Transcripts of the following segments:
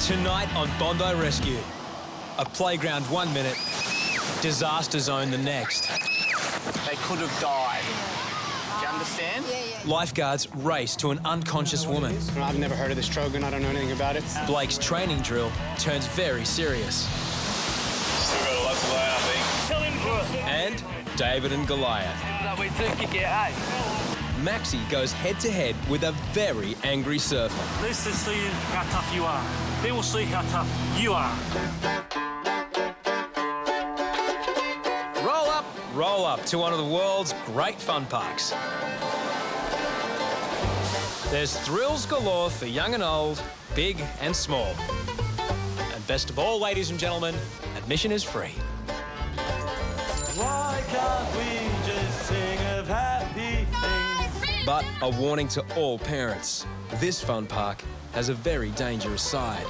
Tonight on Bondi Rescue. A playground 1 minute, disaster zone the next. They could have died. Do you understand? Lifeguards race to an unconscious woman. I've never heard of this Trogan. I don't know anything about it. Blake's training drill turns very serious. Still got a lot to learn, I think. Tell him to us. And David and Goliath. That we do kick it, eh? Maxi goes head-to-head with a very angry surfer. Let's see how tough you are. They will see how tough you are. Roll up to one of the world's great fun parks. There's thrills galore for young and old, big and small. And best of all, ladies and gentlemen, admission is free. Why can't we just sing of happy things? But a warning to all parents. This fun park has a very dangerous side.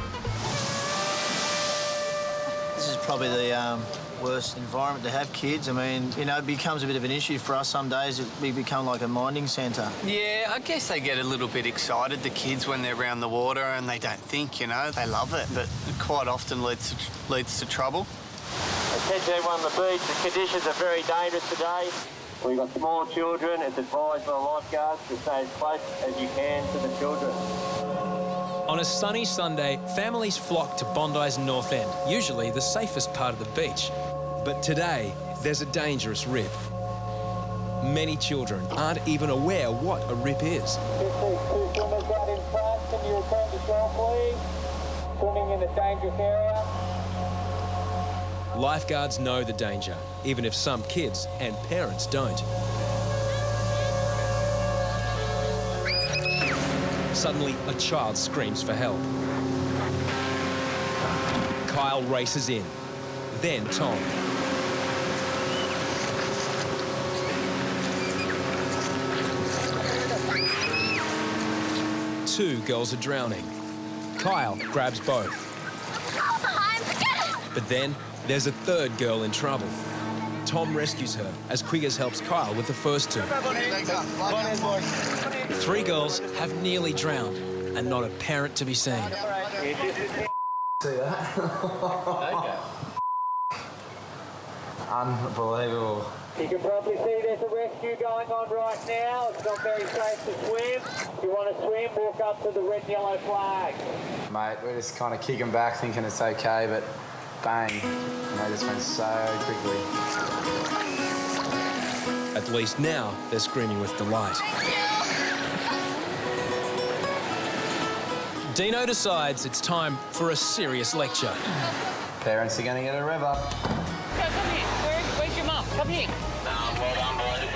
This is probably the worst environment to have kids. I mean, you know, it becomes a bit of an issue for us. Some days we become like a minding centre. Yeah, I guess they get a little bit excited, the kids, when they're around the water and they don't think, you know, they love it. But it quite often leads to trouble. Attention everyone on the beach, the conditions are very dangerous today. We've got small children. It's advised by the lifeguards to stay as close as you can to the children. On a sunny Sunday, families flock to Bondi's North End, usually the safest part of the beach. But today, there's a dangerous rip. Many children aren't even aware what a rip is. Just these two swimmers out in front. Can you return to shore, please? Swimming in the dangerous area. Lifeguards know the danger, even if some kids and parents don't. Suddenly, a child screams for help. Kyle races in, then Tom. Two girls are drowning. Kyle grabs both. But then, there's a third girl in trouble. Tom rescues her as Quiggers helps Kyle with the first two. 3 girls have nearly drowned and not a parent to be seen. See that? Unbelievable. You can probably see there's a rescue going on right now. It's not very safe to swim. If you want to swim, walk up to the red and yellow flag. Mate, we're just kind of kicking back thinking it's okay, but bang. And they just went so quickly. At least now, they're screaming with delight. Deano decides it's time for a serious lecture. Parents are going to get a rev up. Come here. Where's your mum? Come here. Well done, boys.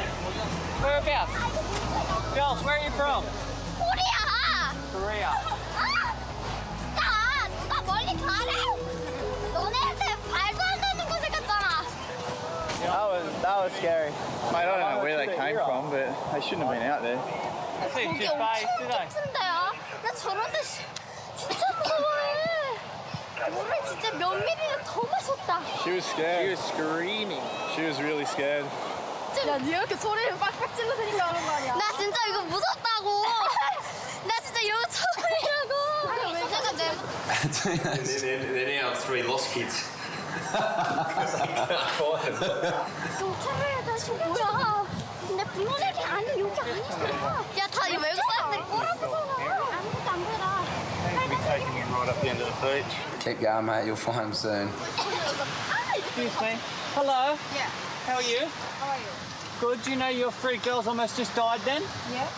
Whereabouts? Girls, where are you from? Korea! Korea. 나 누가 멀리 가래? 너네한테 발도 안 닿는 곳에 갔잖아. That was scary. Mate, I don't know where they came from, but they shouldn't have been out there. 거기 엄청 깊은 데야. 나 저런 데 진짜 무서워해. 물을 진짜 몇 미리는 더 마셨다. She was scared. She was screaming. She was really scared. 야, 니 이렇게 소리를 빡빡 질러대니까 그런 거 아니야? 나 진짜 이거 무섭다고. 나 진짜 이런 거 처음이라고. 왜 제가 They're now 3 lost kids. 카메라 다시 뭐야? 근데 블루색이 아니 여기 아니잖아. 야, 다 이 외국 사람들이 꼬라보잖아. 아무것도 안 보여. We're taking him right up the end of the beach. Keep going, mate. You'll find them soon. Excuse me. Hello. Yeah. How are you? How are you? Good. Do you know your 3 girls almost just died then? Yeah.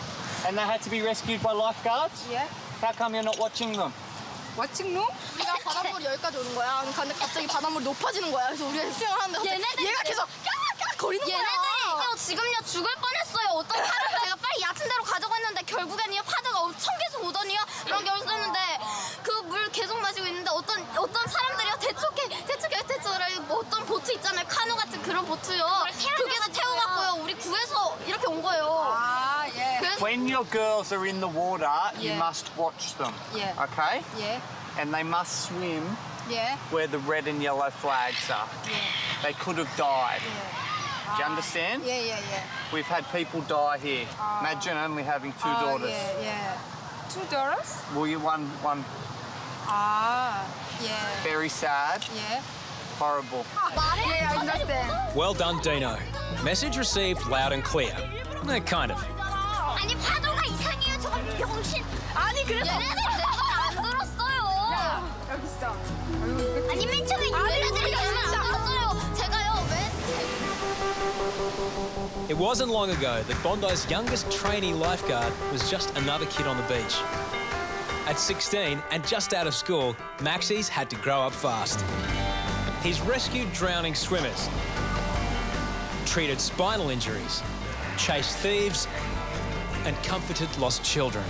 And they had to be rescued by lifeguards? Yeah. How come you're not watching them? 왓칭 룸? 우리가 바닷물이 여기까지 오는 거야. 근데 갑자기 바닷물이 높아지는 거야. 그래서 우리가 수영을 하는데 얘가 계속 까깍 거리는 거야. 얘네들이 지금요 죽을 뻔했어요. 어떤 사람을 제가 빨리 얕은 데로 가자고 했는데 결국에는 파도가 엄청 계속 오더니요. 그런 게 없었는데 그 물 계속 마시고 있는데 어떤 사람들이요 대초를 뭐 어떤 보트 있잖아요. 카누 같은 그런 보트요. 그게서 태워갖고요. 우리 구해서 이렇게 온 거예요. 아 예. When your girls are in the water, you must watch them. Yeah. Okay? 예. And they must swim 예. where the red and yellow flags are. They could have died. Do you understand? Yeah. We've had people die here. Imagine only having 2 daughters. Yeah. 2 daughters? Well, you one yeah. Very sad. Yeah. Horrible. Yeah, I understand. Well done, Deano. Message received loud and clear. Kind of. 아니 파도가 이상해요. 저건 병신. 아니 그래서 얘네들 내 말 안 들었어요. 여기 있어. 아니 맨 처음에 얘네들이 내 말 안 들었어요. 제가요 왜? It wasn't long ago that Bondi's youngest trainee lifeguard was just another kid on the beach. At 16 and just out of school, Maxi's had to grow up fast. He's rescued drowning swimmers, treated spinal injuries, chased thieves, and comforted lost children.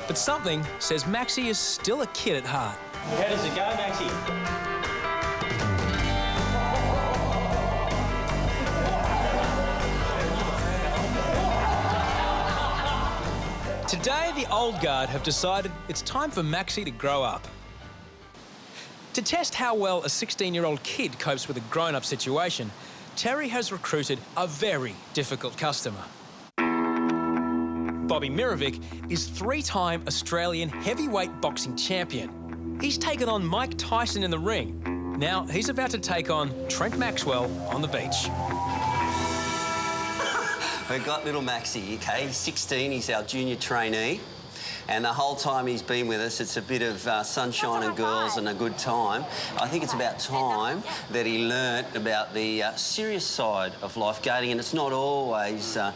But something says Maxi is still a kid at heart. How does it go, Maxi? Today, the old guard have decided it's time for Maxi to grow up. To test how well a 16-year-old kid copes with a grown-up situation, Terry has recruited a very difficult customer. Bobby Mirovic is three-time Australian heavyweight boxing champion. He's taken on Mike Tyson in the ring. Now he's about to take on Trent Maxwell on the beach. We've got little Maxi, okay? He's 16, he's our junior trainee. And the whole time he's been with us, it's a bit of sunshine and girls and a good time. I think it's about time that he learnt about the serious side of lifeguarding, and it's not always a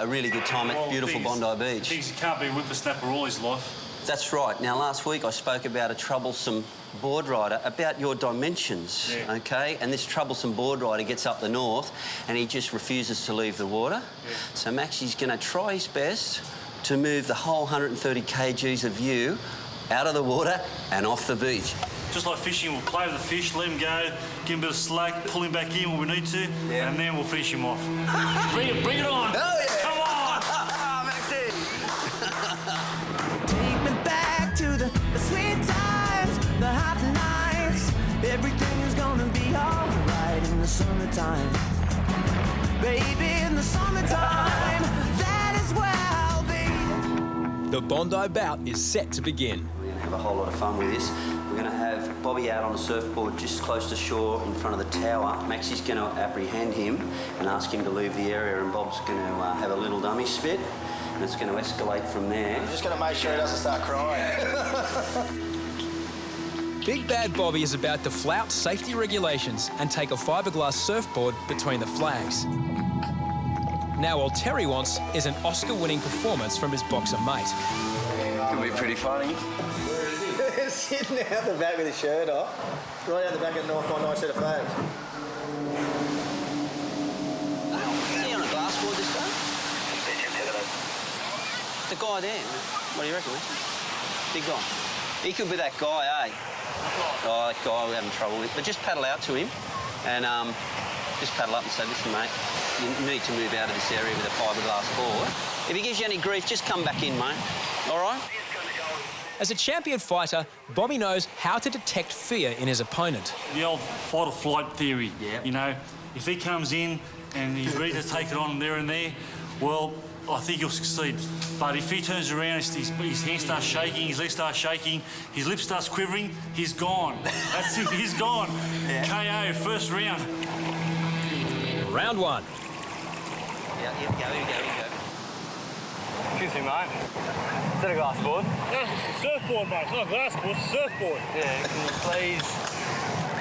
really good time at beautiful Bondi Beach. He can't be a whippersnapper all his life. That's right. Now, last week I spoke about a troublesome board rider, about your dimensions, okay? And this troublesome board rider gets up the north and he just refuses to leave the water. So Maxi's going to try his best to move the whole 130 kgs of you out of the water and off the beach. Just like fishing, we'll play with the fish, let him go, give him a bit of slack, pull him back in when we need to, and then we'll finish him off. Bring it on! Oh, yeah! Come on! Maxi! Take me back to the sweet times, the hot nights. Everything is gonna be alright in the summertime. Baby, in the summertime, that is where I'll be. The Bondi bout is set to begin. We're going to have a whole lot of fun with this. We're going to have Bobby out on a surfboard just close to shore in front of the tower. Maxi's going to apprehend him and ask him to leave the area, and Bob's going to have a little dummy spit, and it's going to escalate from there. I'm just going to make sure he doesn't start crying. Big Bad Bobby is about to flout safety regulations and take a fiberglass surfboard between the flags. Now all Terry wants is an Oscar-winning performance from his boxer mate. Could be pretty funny. Sitting out the back with his shirt off, right out the back of the north, my nice set of flags. Is he on a glass board this guy? The guy there. What do you reckon, mate? Big guy. He could be that guy, eh? Oh, that guy we're having trouble with. But just paddle out to him and just paddle up and say, listen, mate, you need to move out of this area with a fiberglass board. If he gives you any grief, just come back in, mate. All right? As a champion fighter, Bobby knows how to detect fear in his opponent. The old fight or flight theory, you know, if he comes in and he's ready to take it on there and there, well, I think he'll succeed. But if he turns around, his hand starts shaking, his leg starts shaking, his lip starts quivering, he's gone. That's it, he's gone. KO, first round. Round one. Yeah, here we go. Excuse me, mate. Is that a glass board? No, it's a surfboard, mate. It's not a glass board, it's a surfboard. Yeah, can you please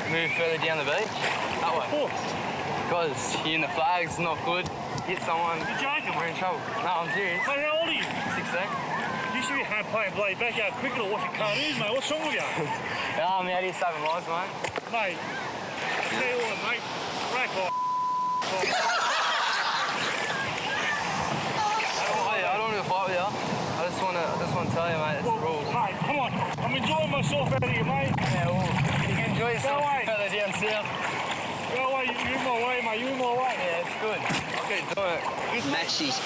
move further down the beach? That way. Because hitting the flag's not good. Hit someone. You're joking, we're in trouble. No, I'm serious. Mate, how old are you? 16. You should be home playing bloody backyard cricket or watching cartoons, mate. What's wrong with you? Yeah, I'm out here saving lives, mate. Mate, I tell you what, mate. Rack off. I don't want to fight with you. I just want to tell you, mate, it's the rules. Mate, come on. I'm enjoying myself out here, mate. Yeah, well, you can enjoy yourself further down south. Go away, you're in my way, mate. You're in my way. Yeah, it's good. Okay, do it. Maxi's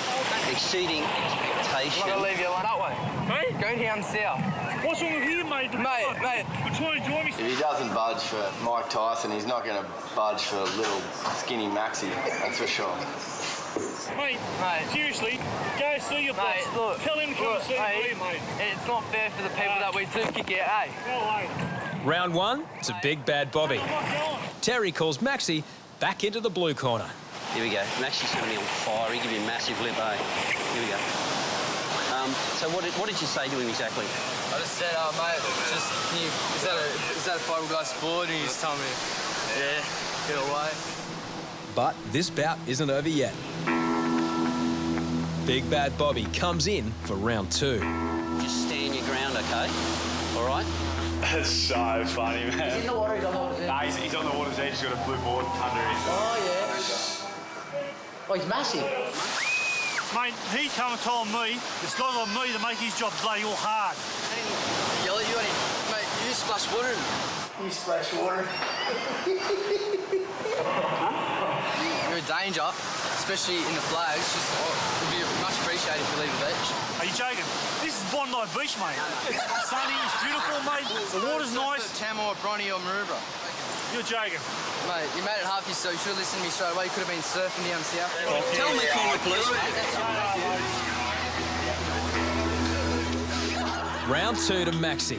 exceeding expectation. I'm going to leave you that way. Mate? Go down south. What's wrong with you, mate? Mate. You're trying to join me. If he doesn't budge for Mike Tyson, he's not going to budge for little skinny Maxi, that's for sure. Mate, seriously, go see your boss. Mate, look. Tell him to come and see me, mate. It's not fair for the people that we two kick out, eh? Round one to Big Bad Bobby. Terry calls Maxi back into the blue corner. Here we go. Maxi's going to be on fire. He give you a massive lip, eh? Here we go. So what did you say to him exactly? I just said, mate, is that a fiberglass board? And he just told me, yeah, get away. But this bout isn't over yet. Big Bad Bobby comes in for round two. Just stand your ground, okay? All right? That's so funny, man. He's in the water, he's on the water's edge. Nah, he's on the water's edge. He's got a blue board under his... Oh, yeah. Oh, he's massive. Mate, he come and told me, it's guys like me to make his job bloody all hard. Yellow, you mate, you splash water in him. You splash water. You're a danger, especially in the flags. Just, it'd be much appreciated if you leave the beach. Are you joking? This is Bondi Beach, mate. It's sunny, it's beautiful, mate. The water's nice. Tamar, Bronny or Maroubra. You're joking. Mate, you made it half you, so you should have listened to me straight away. You could have been surfing down south. Tell me, call the police, mate. Round two to Maxi.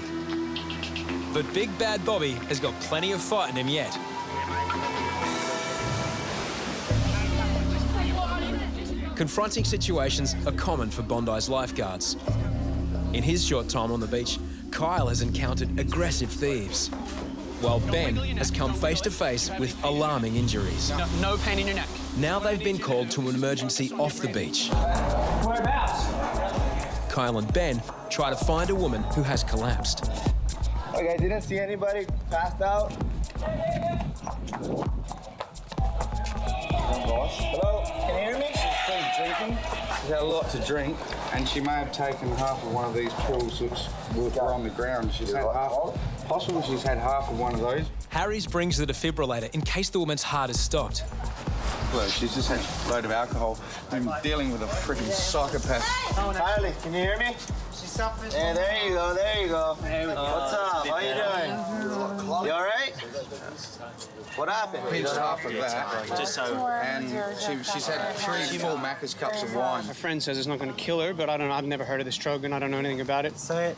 But Big Bad Bobby has got plenty of fight in him yet. Confronting situations are common for Bondi's lifeguards. In his short time on the beach, Kyle has encountered aggressive thieves, while Ben has come face to face with alarming injuries. No pain in your neck. Now they've been called to an emergency off the beach. Whereabouts? Kyle and Ben try to find a woman who has collapsed. Okay, didn't see anybody passed out. Hello, can you hear me? She's been drinking. She's had a lot to drink, and she may have taken half of one of these pills which were on the ground. She's had half. Possible she's had half of one of those. Harries brings the defibrillator in case the woman's heart is stopped. Look, she's just had a load of alcohol. I'm dealing with a freaking psychopath. Kylie, can you hear me? Yeah, there you go, there you go. What's up? How you doing? You all right? What happened? Pinched half of that. Just so. And she's had 3 full Macca's cups of wine. My friend says it's not going to kill her, but I don't know. I've never heard of this drug and I don't know anything about it. Say it.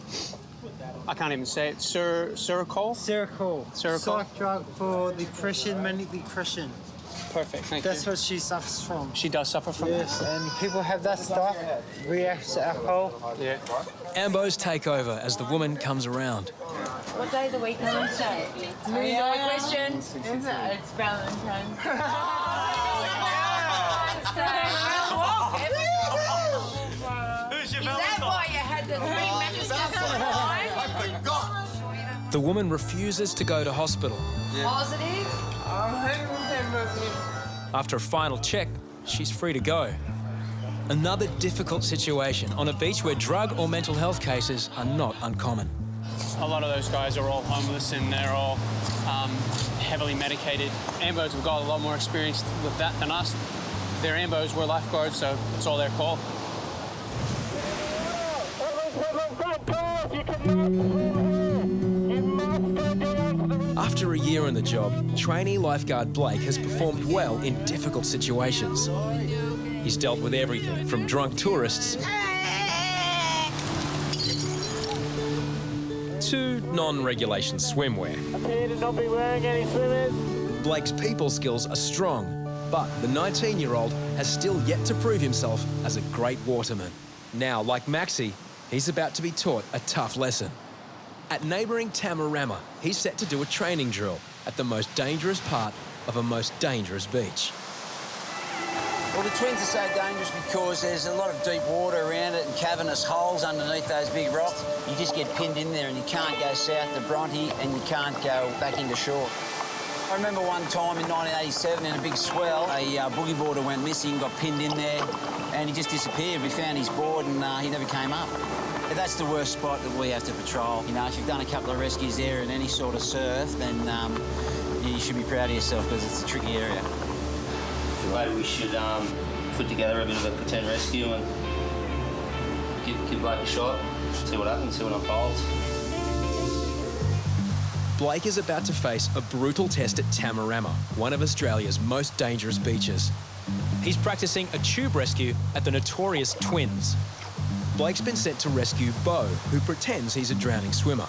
I can't even say it. Seroquel? Seroquel. Seroquel. Psych drug for depression, manic depression. Perfect, thank That's you. what she suffers from. She does suffer from Yes, and people have that stuff, react to alcohol. Yeah. Ambos take over as the woman comes around. What day of the week on Wednesday? It's a million dollar question, isn't it? It's Valentine's. Who's your Is that why you had the 3 matches I forgot. The woman refuses to go to hospital. Positive? 100% positive. After a final check, she's free to go. Another difficult situation on a beach where drug or mental health cases are not uncommon. A lot of those guys are all homeless and they're all heavily medicated. Ambos have got a lot more experience with that than us. They're Ambos, we're lifeguards, so it's all their call. After a year on the job, trainee lifeguard Blake has performed well in difficult situations. He's dealt with everything from drunk tourists to non-regulation swimwear. Appear to not be wearing any swimmers. Blake's people skills are strong, but the 19-year-old has still yet to prove himself as a great waterman. Now, like Maxi, he's about to be taught a tough lesson. At neighbouring Tamarama, he's set to do a training drill at the most dangerous part of a most dangerous beach. Well, the Twins are so dangerous because there's a lot of deep water around it and cavernous holes underneath those big rocks. You just get pinned in there and you can't go south to Bronte and you can't go back into shore. I remember one time in 1987 in a big swell, a boogie boarder went missing, got pinned in there, and he just disappeared. We found his board and he never came up. But that's the worst spot that we have to patrol. You know, if you've done a couple of rescues there in any sort of surf, then you should be proud of yourself because it's a tricky area. Maybe we should put together a bit of a pretend rescue and give Blake a shot, see what happens, see what unfolds. Blake is about to face a brutal test at Tamarama, one of Australia's most dangerous beaches. He's practicing a tube rescue at the notorious Twins. Blake's been sent to rescue Bo, who pretends he's a drowning swimmer.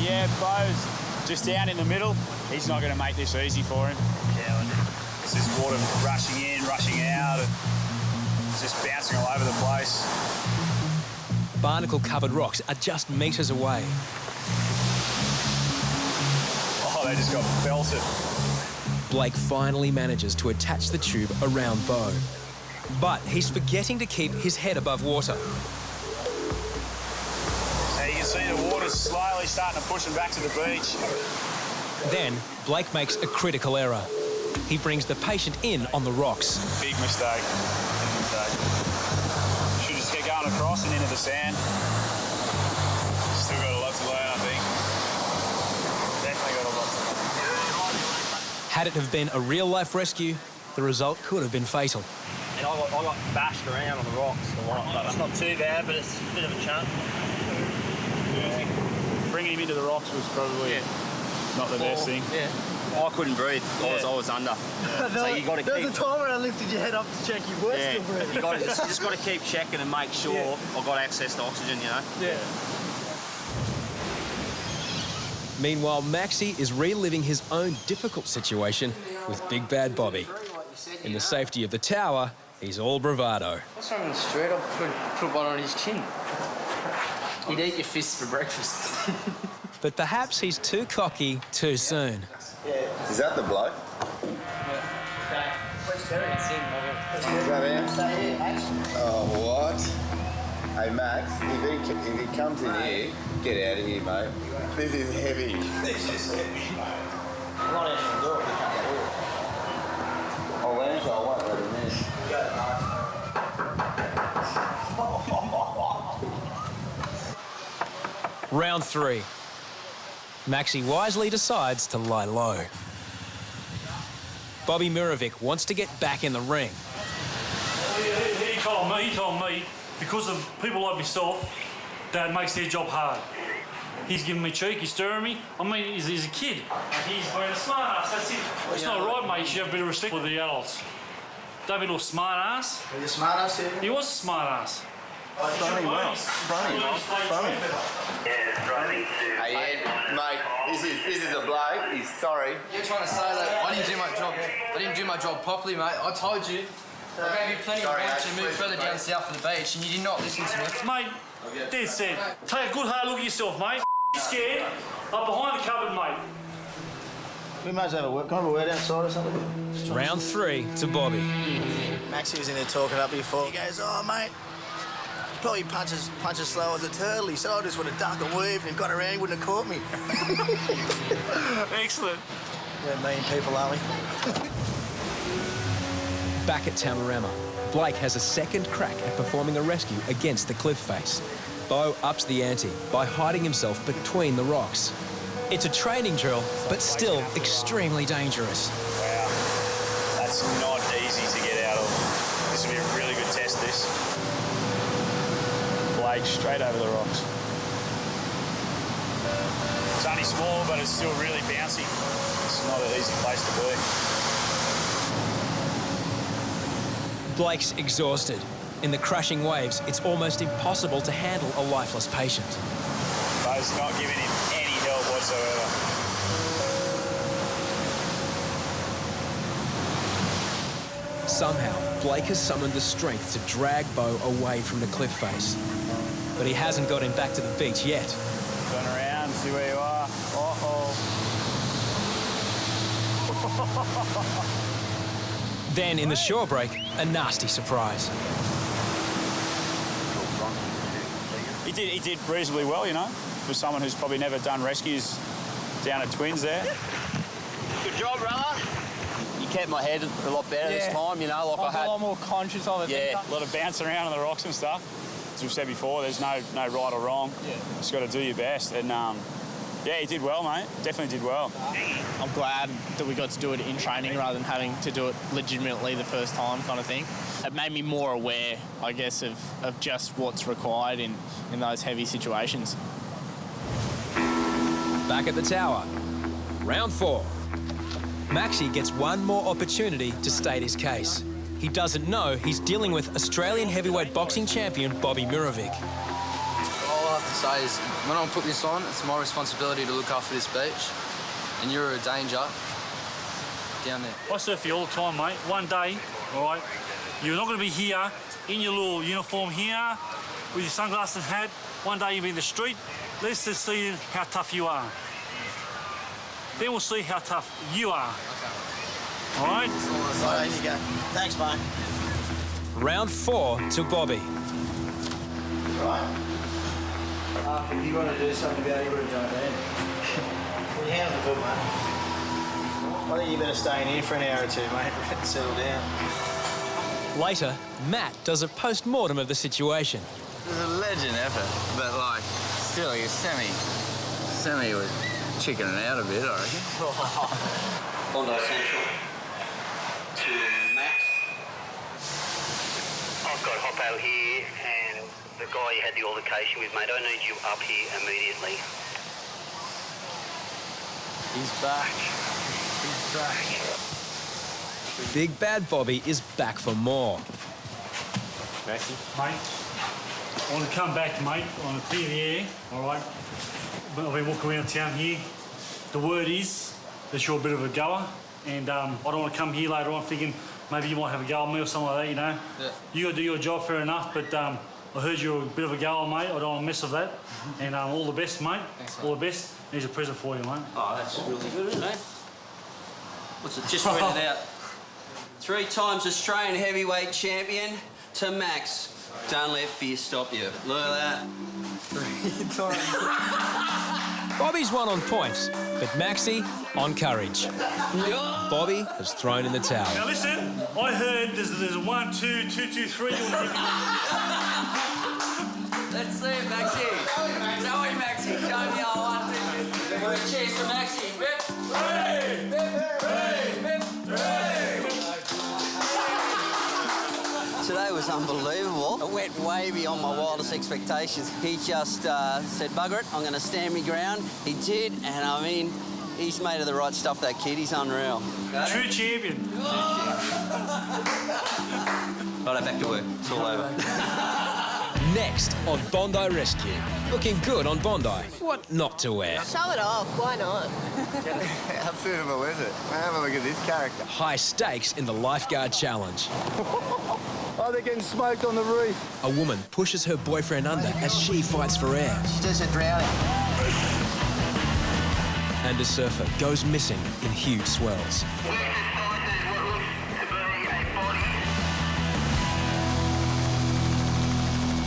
Yeah, Bo's just down in the middle. He's not going to make this easy for him. Yeah, it's just water rushing in, rushing out, and it's just bouncing all over the place. Barnacle-covered rocks are just metres away. Oh, they just got belted. Blake finally manages to attach the tube around Bo. But he's forgetting to keep his head above water. Now you can see the water's slowly starting to push him back to the beach. Then Blake makes a critical error. He brings the patient in on the rocks. Big mistake. Should just keep going across and into the sand. Still got a lot to learn, I think. Definitely got a lot to learn. Had it have been a real-life rescue, the result could have been fatal. And I got bashed around on the rocks a lot, but it's not too bad, but it's a bit of a chunk. Bringing him into the rocks was probably not the best thing. Yeah. I couldn't breathe. I was under. Yeah. So you got to keep. There was a time when I lifted your head up to check you were still breathing. You just got to keep checking and make sure I've got access to oxygen, you know? Yeah. Meanwhile, Maxi is reliving his own difficult situation with Big Bad Bobby. In the safety of the tower, he's all bravado. What's wrong with the street? I'll put one on his chin. You'd eat your fists for breakfast. But perhaps he's too cocky too soon. Is that the bloke? Oh, what? Hey, Max, if he comes in here, get out of here, mate. This is heavy. This is heavy. I'm not answering the door if you can't get here. I'll answer, I won't let him in. Round 3. Maxi wisely decides to lie low. Bobby Mirovic wants to get back in the ring. He told me, because of people like myself, that makes their job hard. He's giving me cheek, he's stirring me. I mean, he's a kid. He's being a smart ass, that's it. It's not right, mate. You should have a bit of respect for the adults. Don't be a little smart ass. Are you a smart ass here? He was a smart ass. Funny. Yeah, mate, this is a bloke. He's sorry. You're trying to say that I didn't do my job. I didn't do my job properly, mate. I told you. I gave you plenty of warning to move further down south of the beach, and you did not listen to me. Mate, dead set. Take a good hard look at yourself, mate. Scared. I'm behind the cupboard, mate. We might as well have a word. Can I have a word outside or something? Round 3 to Bobby. Maxi was in there talking up before. He goes, oh, mate, probably punch as slow as a turtle. He said, I just would have ducked and weaved and got around, he wouldn't have caught me. Excellent. We're mean people, aren't we? Back at Tamarama, Blake has a second crack at performing a rescue against the cliff face. Bo ups the ante by hiding himself between the rocks. It's a training drill, but still extremely dangerous. Wow, that's not easy to get out of. This will be a really good test, this. Blake straight over the rocks. It's only small, but it's still really bouncy. It's not an easy place to be. Blake's exhausted. In the crashing waves, it's almost impossible to handle a lifeless patient. Bo's not giving him any help whatsoever. Somehow, Blake has summoned the strength to drag Bo away from the cliff face. But he hasn't got him back to the beach yet. Turn around, see where you are. Uh-oh. Then, in the shore break, a nasty surprise. He did reasonably well, you know, for someone who's probably never done rescues down at Twins there. Good job, brother. You kept my head a lot better this time, you know. Like I had a lot more conscious of it. Yeah, a lot of bouncing around on the rocks and stuff. As we've said before, there's no right or wrong. Yeah. Just got to do your best. And yeah, he did well, mate. Definitely did well. I'm glad that we got to do it in training rather than having to do it legitimately the first time kind of thing. It made me more aware, I guess, of just what's required in those heavy situations. Back at the tower, round 4. Maxi gets one more opportunity to state his case. he doesn't know he's dealing with Australian heavyweight boxing champion Bobby Mirovic. All I have to say is, when I put this on, it's my responsibility to look after this beach, and you're a danger down there. I surf here all the time, mate. One day, all right, you're not going to be here in your little uniform here with your sunglasses and hat. One day you'll be in the street. Let's just see how tough you are. Then we'll see how tough you are. Okay. All right? There you go. Thanks, mate. Round 4 to Bobby. Right. If you want to do something about it, you would have done it then. Well, your hands are good, mate. I think you better stay in here for an hour or two, mate. Settle down. Later, Matt does a post-mortem of the situation. It was a legend effort, but like, still, like, Semi was chickening out a bit, I reckon. Bondi Central to Max. I've got Hoppo here, and the guy you had the altercation with, mate, I need you up here immediately. He's back. He's back. Big Bad Bobby is back for more. Maxi? Mate, I want to come back, mate. I want to clear the air, all right? I've been walking around town here. The word is that you're a bit of a goer, and I don't want to come here later on thinking maybe you might have a go at me or something like that, you know? Yeah. You got to do your job, fair enough, but I heard you're a bit of a goer, mate. I don't want to mess with that. And all the best, mate. Thanks, all the best. Here's a present for you, mate. Oh, that's really good, isn't it? What's it? Just read it out. 3 times Australian heavyweight champion to Max. Don't let fear stop you. Look at that. 3 times. Bobby's won on points, but Maxi on courage. Bobby has thrown in the towel. Now listen, I heard there's a 1, 2, 2, 2, 3. Let's see it, Maxi. Show me, Maxi. Show me our 1, 2, 3. Cheers to Maxi. Rip. Hooray! Rip. Today was unbelievable. It went way beyond my wildest expectations. He just said, bugger it, I'm going to stand my ground. He did, and I mean, he's made of the right stuff, that kid. He's unreal. True champion. Right, back to work. It's all over. Next on Bondi Rescue. Looking good on Bondi. What not to wear? Show it off, why not? How suitable is it? Have a look at this character. High stakes in the Lifeguard Challenge. Oh, they're getting smoked on the reef. A woman pushes her boyfriend under as she fights for air. She does a drowning. And a surfer goes missing in huge swells.